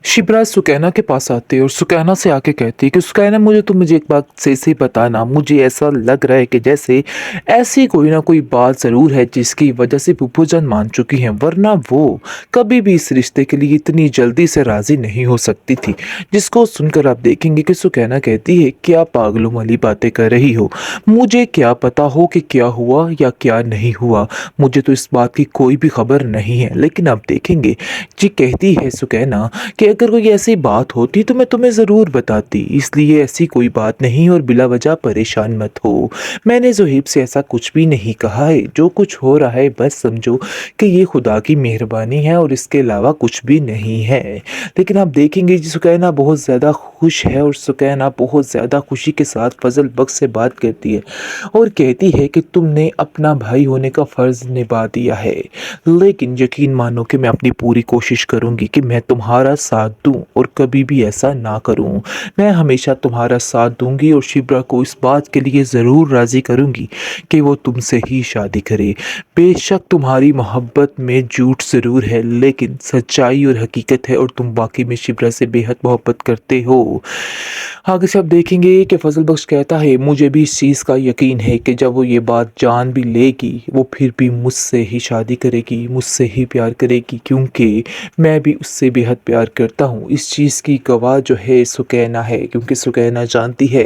शिप्रा सुकैना के पास आती है और सुकैना से आके कहती है कि सुकैना मुझे एक बात से बताना। मुझे ऐसा लग रहा है कि जैसे ऐसी कोई ना कोई बात ज़रूर है जिसकी वजह से फूफू जान मान चुकी हैं, वरना वो कभी भी इस रिश्ते के लिए इतनी जल्दी से राज़ी नहीं हो सकती थी। जिसको सुनकर आप देखेंगे कि सुकैना कहती है, क्या पागलों वाली बातें कर रही हो? मुझे क्या पता हो कि क्या हुआ या क्या नहीं हुआ? मुझे तो इस बात की कोई भी खबर नहीं है। लेकिन आप देखेंगे जी, कहती है सुकैना कि अगर कोई ऐसी बात होती तो मैं तुम्हें ज़रूर बताती, इसलिए ऐसी कोई बात नहीं और बिला वजह परेशान मत हो। मैंने ज़ुहैब से ऐसा कुछ भी नहीं कहा है, जो कुछ हो रहा है बस समझो कि ये खुदा की मेहरबानी है और इसके अलावा कुछ भी नहीं है। लेकिन आप देखेंगे जी, सुकैना बहुत ज़्यादा खुश है और सुकैना बहुत ज़्यादा खुशी के साथ फजल बख्श से बात करती है और कहती है कि तुमने अपना भाई होने का फ़र्ज़ निभा दिया है, लेकिन यकीन मानो कि मैं अपनी पूरी कोशिश करूँगी कि मैं तुम्हारा साथ दूँ और कभी भी ऐसा ना करूँ। मैं हमेशा तुम्हारा साथ दूँगी और शिप्रा को इस बात के लिए ज़रूर राज़ी करूँगी कि वो तुमसे ही शादी करे। बेशक तुम्हारी मोहब्बत में झूठ ज़रूर है, लेकिन सच्चाई और हकीकत है और तुम वाक़ई में शिप्रा से बेहद मोहब्बत करते हो। आगे से आप देखेंगे कि फजल बख्श कहता है, मुझे भी इस चीज़ का यकीन है कि जब वो ये बात जान भी लेगी, वो फिर भी मुझसे ही शादी करेगी, मुझसे ही प्यार करेगी, क्योंकि मैं भी उससे बेहद प्यार करता हूँ। इस चीज़ की गवाह जो है सुकैना है, क्योंकि सुकैना जानती है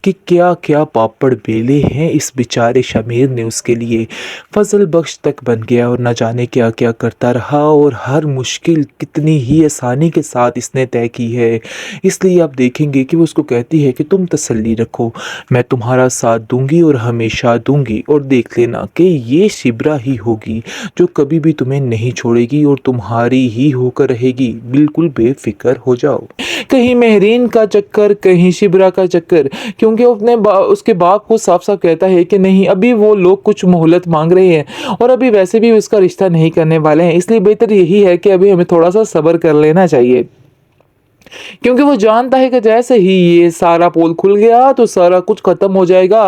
कि क्या क्या पापड़ बेले हैं इस बेचारे शमीर ने उसके लिए। फजल बख्श तक बन गया और न जाने क्या क्या करता रहा और हर मुश्किल कितनी ही आसानी के साथ इसने तय की है। इसलिए आप देखेंगे कि वो उसको कहती है कि तुम तसल्ली रखो, मैं तुम्हारा साथ दूंगी और हमेशा दूंगी, और देख लेना कि ये शिप्रा ही होगी जो कभी भी तुम्हें नहीं छोड़ेगी और तुम्हारी ही होकर रहेगी। बिल्कुल बेफिक्र हो जाओ। कहीं मेहरीन का चक्कर, कहीं शिप्रा का चक्कर, क्योंकि वो अपने उसके बाप को साफ साफ कहता है कि नहीं, अभी वो लोग कुछ मोहलत मांग रहे हैं और अभी वैसे भी उसका रिश्ता नहीं करने वाले हैं, इसलिए बेहतर यही है कि अभी हमें थोड़ा सा सब्र कर लेना चाहिए। क्योंकि वो जानता है कि जैसे ही ये सारा पोल खुल गया तो सारा कुछ खत्म हो जाएगा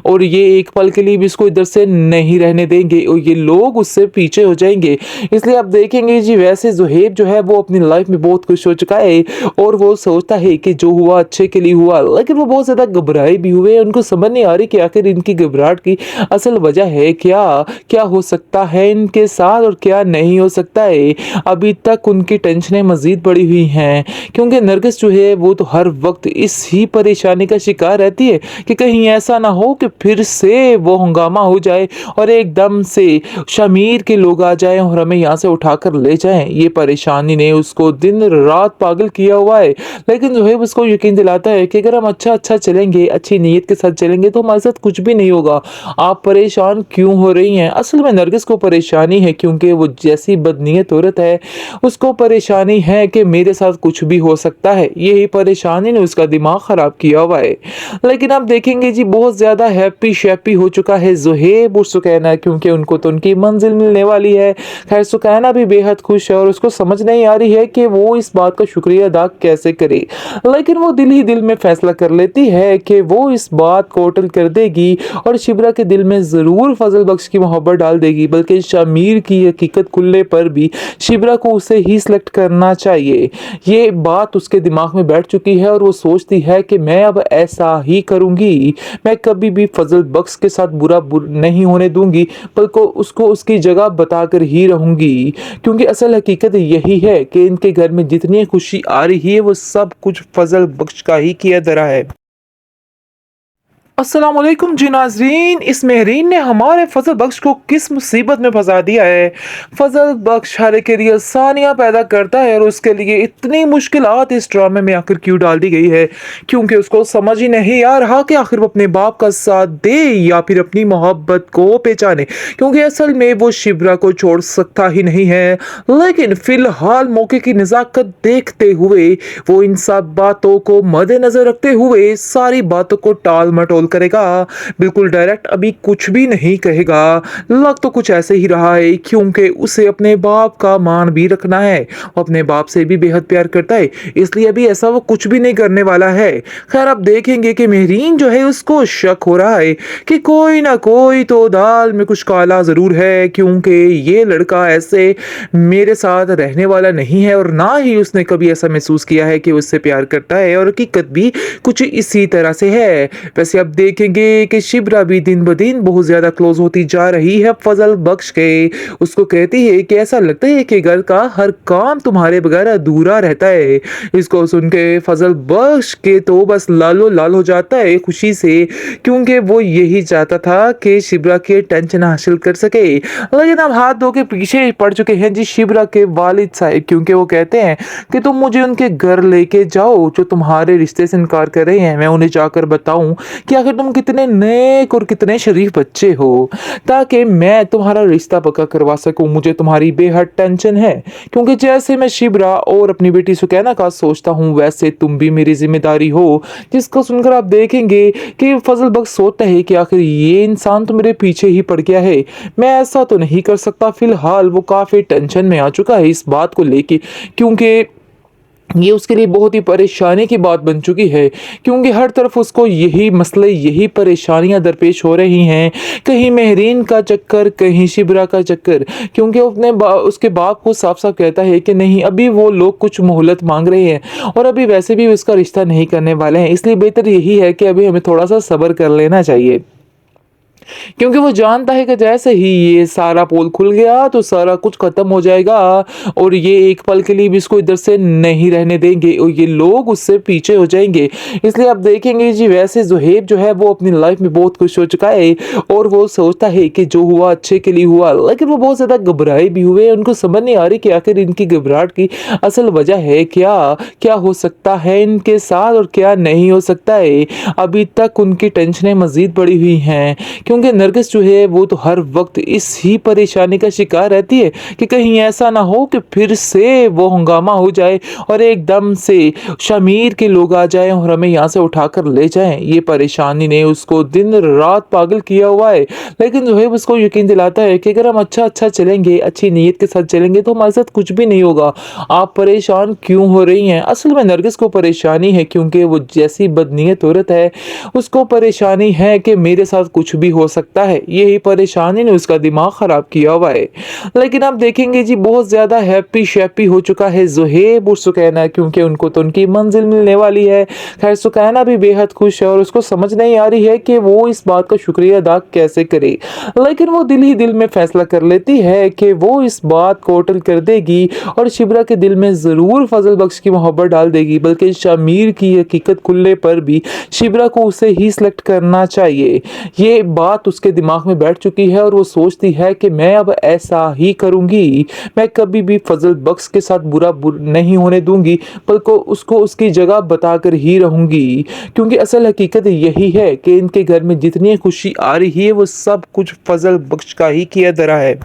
और ये एक पल के लिए भी इसको इधर से नहीं रहने देंगे और ये लोग उससे पीछे हो जाएंगे। इसलिए आप देखेंगे जी, वैसे ज़ुहैब जो है वो अपनी लाइफ में बहुत खुश हो चुका है और वो सोचता है कि जो हुआ अच्छे के लिए हुआ, लेकिन वो बहुत ज़्यादा घबराए भी हुए। उनको समझ नहीं आ रही कि आखिर इनकी घबराहट की असल वजह है क्या, क्या हो सकता है इनके साथ और क्या नहीं हो सकता है। अभी तक उनकी टेंशनें मज़ीद बढ़ी हुई हैं, क्योंकि नरगिस जो है वो तो हर वक्त इस ही परेशानी का शिकार रहती है कि कहीं ऐसा ना हो कि फिर से वो हंगामा हो जाए और एकदम से शमीर के लोग आ जाएं और हमें यहाँ से उठाकर ले जाएं। ये परेशानी ने उसको दिन रात पागल किया हुआ है, लेकिन जो है उसको यकीन दिलाता है कि अगर हम अच्छा चलेंगे, अच्छी नीयत के साथ चलेंगे तो हमारे साथ कुछ भी नहीं होगा। आप परेशान क्यों हो रही हैं? असल में नरगिस को परेशानी है क्योंकि वो जैसी बदनीयत औरत है, उसको परेशानी है कि मेरे साथ कुछ भी हो सकता है। यही परेशानी ने उसका दिमाग खराब किया हुआ है। लेकिन आप देखेंगे जी, बहुत ज्यादा हैप्पी शैप्पी हो चुका है ज़ुहैब और सुकैना, क्योंकि उनको तो उनकी मंजिल मिलने वाली है। खैर, सुकैना भी बेहद खुश है और उसको समझ नहीं आ रही है कि वो इस बात का शुक्रिया अदा कैसे करे, लेकिन वो दिल ही दिल में फैसला कर लेती है कि वो इस बात को होटल कर देगी और शिप्रा के दिल में जरूर फजल बख्श की मोहब्बत डाल देगी, बल्कि शमीर की हकीकत खुलने पर भी शिप्रा को उसे ही सिलेक्ट करना चाहिए। ये बात उसके दिमाग में बैठ चुकी है और वो सोचती है कि मैं अब ऐसा ही करूंगी, मैं कभी भी फजल बख्श के साथ बुरा नहीं होने दूंगी, बल्कि उसको उसकी जगह बताकर ही रहूंगी। क्योंकि असल हकीकत यही है कि इनके घर में जितनी खुशी आ रही है वो सब कुछ फजल बख्श का ही किया धरा है। अस्सलाम वालेकुम जी नाज़रीन, इस मेहरीन ने हमारे फजल बख्श को किस मुसीबत में फंसा दिया है। फजल बख्श हर एक के लिए आसानियाँ पैदा करता है और उसके लिए इतनी मुश्किलात इस ड्रामे में आखिर क्यों डाल दी गई है, क्योंकि उसको समझ ही नहीं आ रहा कि आखिर वो अपने बाप का साथ दे या फिर अपनी मोहब्बत को पहचाने, क्योंकि असल में वो शिप्रा को छोड़ सकता ही नहीं है। लेकिन फिलहाल मौके की नज़ाकत देखते हुए वो इन सब बातों को मद्देनजर रखते हुए सारी बातों को टाल मटोल कॉल करेगा, बिल्कुल डायरेक्ट अभी कुछ भी नहीं कहेगा। लग तो कुछ ऐसे ही रहा है क्योंकि उसे अपने बाप का मान भी रखना है, वो अपने बाप से भी बेहद प्यार करता है, इसलिए अभी ऐसा वो कुछ भी नहीं करने वाला है। खैर अब देखेंगे कि मेहरीन जो है उसको शक हो रहा है कि कोई ना कोई तो दाल में कुछ काला ज़रूर है, क्योंकि ये लड़का ऐसे मेरे साथ रहने वाला नहीं है और ना ही उसने कभी ऐसा महसूस किया है कि उससे प्यार करता है, और हकीकत भी कुछ इसी तरह से है। वैसे अब देखेंगे कि शिब्रा भी दिन ब दिन बहुत ज़्यादा क्लोज होती जा रही है फजल बख्श के। उसको कहती है कि ऐसा लगता है कि घर का हर काम तुम्हारे बगैर अधूरा रहता है। इसको सुन के फजल बख्श के तो बस लालो लाल हो जाता है खुशी से, क्योंकि वो यही चाहता था कि शिब्रा के टेंशन हासिल कर सके। लेकिन अब हाथ धो के पीछे पड़ चुके हैं जी शिब्रा के वालिद साहब, क्योंकि वो कहते हैं कि तुम मुझे उनके घर लेके जाओ जो तुम्हारे रिश्ते से इनकार कर रहे हैं। मैं उन्हें जाकर बताऊं कि आखिर तुम कितने नेक और कितने शरीफ बच्चे हो, ताकि मैं तुम्हारा रिश्ता पक्का करवा सकूं। मुझे तुम्हारी बेहद टेंशन है, क्योंकि जैसे मैं शिब्रा और अपनी बेटी सुकैना का सोचता हूं वैसे तुम भी मेरी जिम्मेदारी हो। जिसको सुनकर आप देखेंगे कि फजल बख्श सोचता है कि आखिर ये इंसान तो मेरे पीछे ही पड़ गया है, मैं ऐसा तो नहीं कर सकता। फिलहाल वो काफ़ी टेंशन में आ चुका है इस बात को लेके, क्योंकि ये उसके लिए बहुत ही परेशानी की बात बन चुकी है, क्योंकि हर तरफ उसको यही मसले यही परेशानियां दरपेश हो रही हैं। कहीं मेहरीन का चक्कर, कहीं शिब्रा का चक्कर, क्योंकि उसके बाप को साफ साफ कहता है कि नहीं, अभी वो लोग कुछ मोहलत मांग रहे हैं और अभी वैसे भी उसका रिश्ता नहीं करने वाले हैं, इसलिए बेहतर यही है कि अभी हमें थोड़ा सा सब्र कर लेना चाहिए। क्योंकि वो जानता है कि जैसे ही ये सारा पोल खुल गया तो सारा कुछ खत्म हो जाएगा और ये एक पल के लिए भी इसको इधर से नहीं रहने देंगे और ये लोग उससे पीछे हो जाएंगे। इसलिए आप देखेंगे जी वैसे ज़ुहैब जो है वो अपनी लाइफ में बहुत खुश हो चुका है और वो सोचता है कि जो हुआ अच्छे के लिए हुआ, लेकिन वो बहुत ज़्यादा घबराए भी हुए। उनको समझ नहीं आ रही कि आखिर इनकी घबराहट की असल वजह है क्या, क्या हो सकता है इनके साथ और क्या नहीं हो सकता है। अभी तक उनकी टेंशनें मज़ीद बढ़ी हुई हैं, क्योंकि नरगिस जो है वो तो हर वक्त इस ही परेशानी का शिकार रहती है कि कहीं ऐसा ना हो कि फिर से वो हंगामा हो जाए और एकदम से शमीर के लोग आ जाएं और हमें यहाँ से उठाकर ले जाएं। ये परेशानी ने उसको दिन रात पागल किया हुआ है, लेकिन जो है उसको यकीन दिलाता है कि अगर हम अच्छा चलेंगे, अच्छी नीयत के साथ चलेंगे तो हमारे साथ कुछ भी नहीं होगा। आप परेशान क्यों हो रही हैं? असल में नरगिस को परेशानी है क्योंकि वो जैसी बदनीयत औरत है, उसको परेशानी है कि मेरे साथ कुछ भी हो सकता है। यही परेशानी ने उसका दिमाग खराब किया हुआ है। लेकिन आप देखेंगे जी बहुत ज्यादा हैप्पी शैप्पी हो चुका है ज़ुहैब और सुकैना, क्योंकि उनको तो उनकी मंजिल मिलने वाली है। खैर सुकैना भी बेहद खुश है और उसको समझ नहीं आ रही है कि वो इस बात का शुक्रिया अदा कैसे करे, लेकिन वो दिल ही दिल में फैसला कर लेती है कि वो इस बात को होटल कर देगी और शिब्रा के दिल में जरूर फजल बख्श की मोहब्बत डाल देगी, बल्कि शमीर की हकीकत खुलने पर भी शिब्रा को उसे ही सिलेक्ट करना चाहिए। ये बात उसके दिमाग में बैठ चुकी है और वो सोचती है कि मैं अब ऐसा ही करूंगी, मैं कभी भी फजल बख्श के साथ बुरा नहीं होने दूंगी, बल्कि उसको उसकी जगह बताकर ही रहूंगी। क्योंकि असल हकीकत यही है कि इनके घर में जितनी खुशी आ रही है वो सब कुछ फजल बख्श का ही किया धरा है।